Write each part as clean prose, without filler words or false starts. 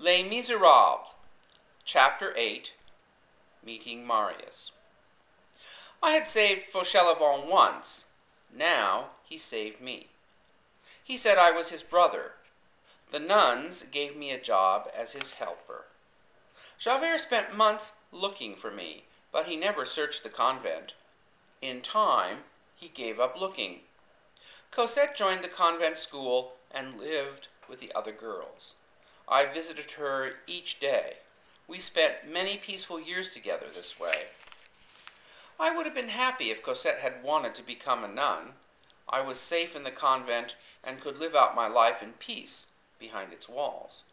Les Miserables, Chapter 8, Meeting Marius. I had saved Fauchelevent once. Now he saved me. He said I was his brother. The nuns gave me a job as his helper. Javert spent months looking for me, but he never searched the convent. In time, he gave up looking. Cosette joined the convent school and lived with the other girls. I visited her each day. We spent many peaceful years together this way. I would have been happy if Cosette had wanted to become a nun. I was safe in the convent and could live out my life in peace behind its walls.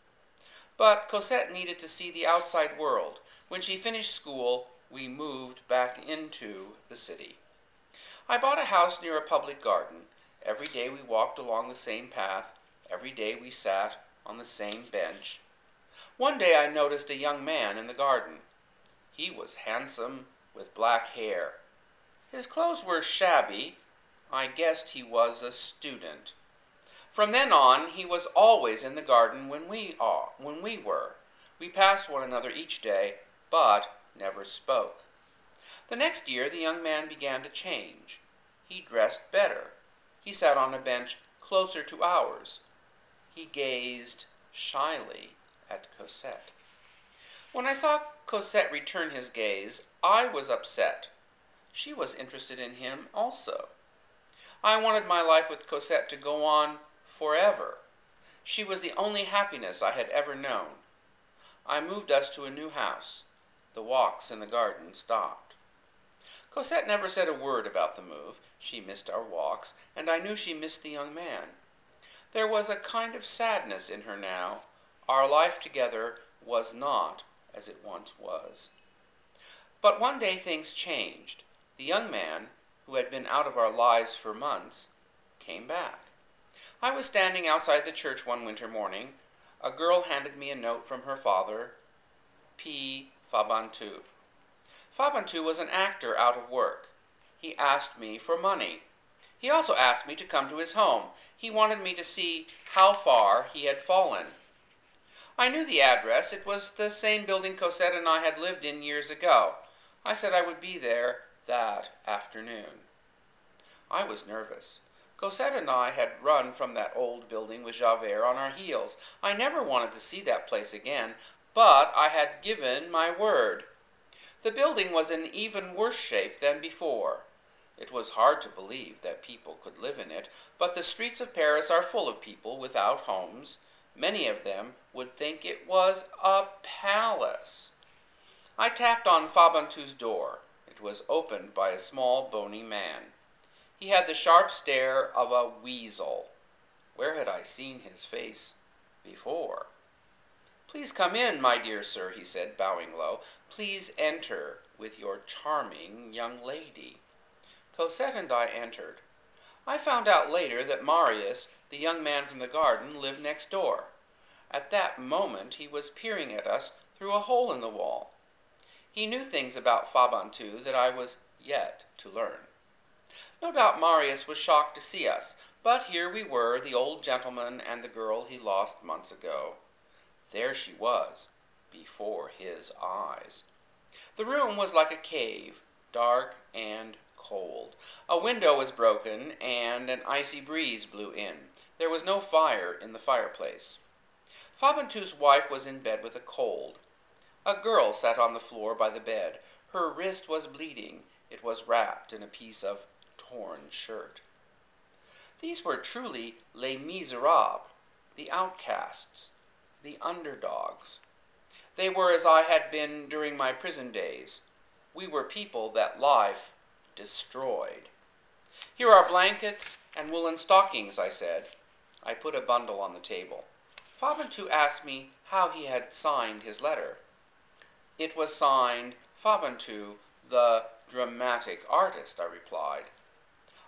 But Cosette needed to see the outside world. When she finished school, we moved back into the city. I bought a house near a public garden. Every day we walked along the same path. Every day we sat on the same bench. One day I noticed a young man in the garden. He was handsome, with black hair. His clothes were shabby. I guessed he was a student. From then on, he was always in the garden when we were. We passed one another each day, but never spoke. The next year, the young man began to change. He dressed better. He sat on a bench closer to ours. He gazed shyly at Cosette. When I saw Cosette return his gaze, I was upset. She was interested in him also. I wanted my life with Cosette to go on forever. She was the only happiness I had ever known. I moved us to a new house. The walks in the garden stopped. Cosette never said a word about the move. She missed our walks, and I knew she missed the young man. There was a kind of sadness in her now. Our life together was not as it once was. But one day things changed. The young man, who had been out of our lives for months, came back. I was standing outside the church one winter morning. A girl handed me a note from her father, P. Fabantou. Fabantou was an actor out of work. He asked me for money. He also asked me to come to his home. He wanted me to see how far he had fallen. I knew the address. It was the same building Cosette and I had lived in years ago. I said I would be there that afternoon. I was nervous. Cosette and I had run from that old building with Javert on our heels. I never wanted to see that place again, but I had given my word. The building was in even worse shape than before. It was hard to believe that people could live in it, but the streets of Paris are full of people without homes. Many of them would think it was a palace. I tapped on Fabantou's door. It was opened by a small, bony man. He had the sharp stare of a weasel. Where had I seen his face before? "Please come in, my dear sir," he said, bowing low. "Please enter with your charming young lady." Cosette and I entered. I found out later that Marius, the young man from the garden, lived next door. At that moment he was peering at us through a hole in the wall. He knew things about Fabantou that I was yet to learn. No doubt Marius was shocked to see us, but here we were, the old gentleman and the girl he lost months ago. There she was, before his eyes. The room was like a cave, dark and cold. A window was broken, and an icy breeze blew in. There was no fire in the fireplace. Fabantou's wife was in bed with a cold. A girl sat on the floor by the bed. Her wrist was bleeding. It was wrapped in a piece of torn shirt. These were truly les miserables, the outcasts, the underdogs. They were as I had been during my prison days. We were people that life destroyed. "Here are blankets and woolen stockings," I said. I put a bundle on the table. Fabantou asked me how he had signed his letter. "It was signed Fabantou, the dramatic artist," I replied.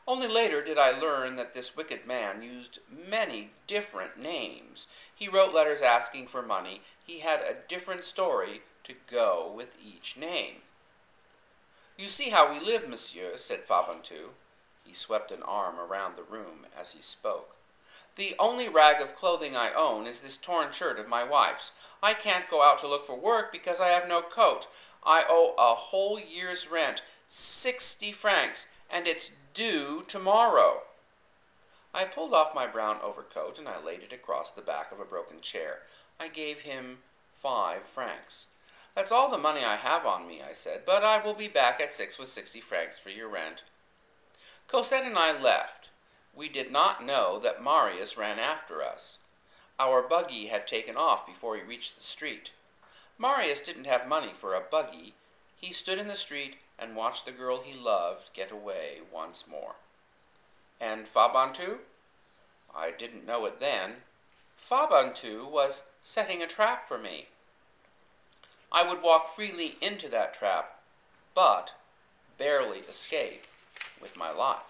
Only later did I learn that this wicked man used many different names. He wrote letters asking for money. He had a different story to go with each name. "You see how we live, monsieur," said Fabantou. He swept an arm around the room as he spoke. The only rag of clothing I own is this torn shirt of my wife's. I can't go out to look for work because I have no coat. I owe a whole year's rent, 60 francs, and it's due tomorrow." I pulled off my brown overcoat and I laid it across the back of a broken chair. I gave him 5 francs. "That's all the money I have on me," I said, "but I will be back at 6 with 60 francs for your rent." Cosette and I left. We did not know that Marius ran after us. Our buggy had taken off before he reached the street. Marius didn't have money for a buggy. He stood in the street and watched the girl he loved get away once more. And Fabantou? I didn't know it then. Fabantou was setting a trap for me. I would walk freely into that trap, but barely escape with my life.